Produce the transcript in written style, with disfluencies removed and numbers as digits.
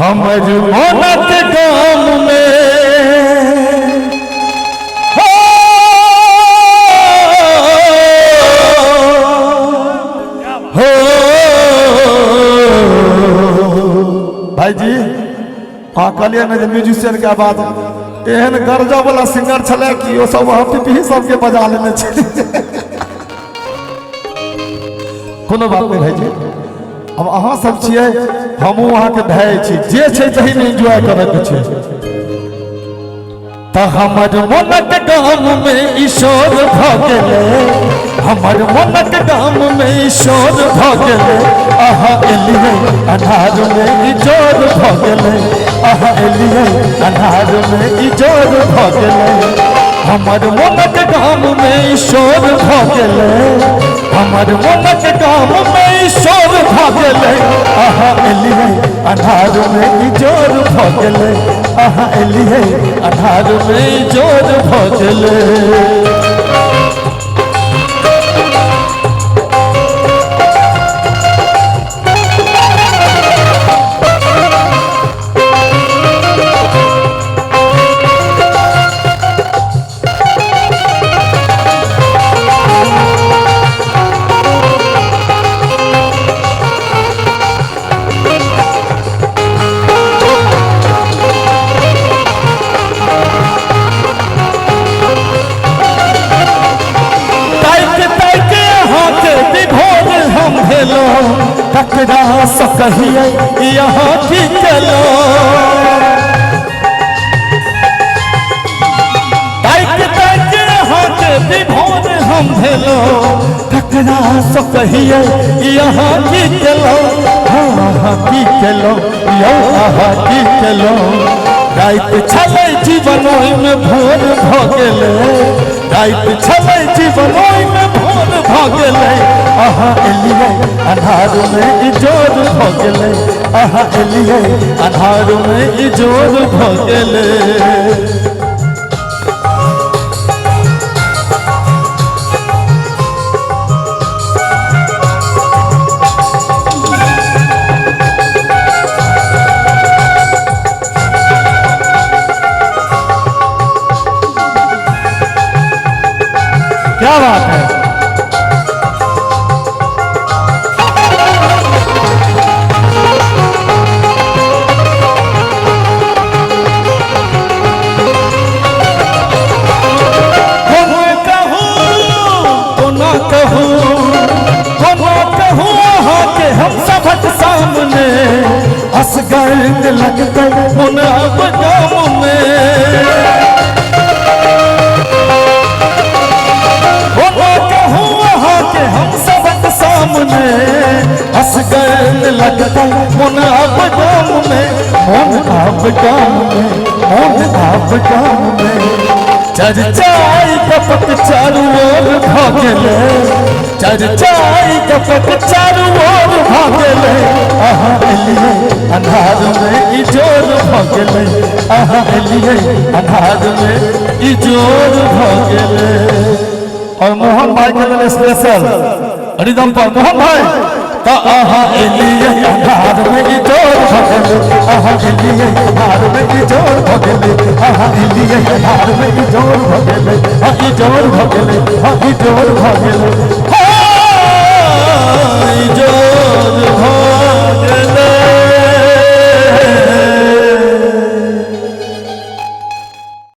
हमर मोनक गाम में हो भाई जी कहलिए ना म्यूजिशियन के बात एहन गर्जा वाला सिंगर छले कि ओ सब पिपही सबके बजा लेने छे। कोनो बात नहीं भाई जी, अब अहाँ सब छिए हमहू अहाँ के भाई छी, जे छे तही में एंजॉय करे के छे। त हमर मोनक गाम में ईश्वर भ गेले, हमर मोनक गाम में ईश्वर भ गेले, आहा एलिए अन्हार में इजोर भ गेले, आहा एलिए अन्हार में इजोर भ गेले। हमर मोनक गाम में ईश्वर भ गेले, हमर मोनक गाम में ईश्वर भ गेले, आहा एलिए अन्हार में इजोर भ गेले, आहा एलिए अन्हार में इजोर भ गेले। ककरा सकहिए यहाँ की चलो यहाँ के विभोर हम भेलो, ककरा सकहिए यहाँ की चलो, हाँ की चलो यहाँ की चलो। रात छले जीवन में भोर भ गेले, रात छले जीवन में भोर भ गेले, आहा एलिए अन्हार में इजोर भ गेले, आहा एलिए अन्हार में इजोर भ गेले। क्या बात है, हम सबक सामने हंस गए लगते मुन अब गाम में, कहूँ वहाँ के हम सबक सामने हंस गए लगते मुन अब गाम में, मुन अब गाम में, मुन अब गाम में। चर्चाई कपट चारू ओर भ गेले, चर्चाई कपट चारू ओर भ गेले, आहा एलिए अन्हार में इजोर भ गेले, आहा एलिए अन्हार में इजोर भ गेले। और मोहन भाई के लिए स्पेशल रिदम पर मोहन भाई तो आहा एलिए अन्हार में इजोर भ गेले, आहा एलिए अन्हार में इजोर भ गेले, आहा एलिए अन्हार में इजोर भ गेले, हा इजोर भ गेले, हा इजोर भ गेले, हा इजोर भ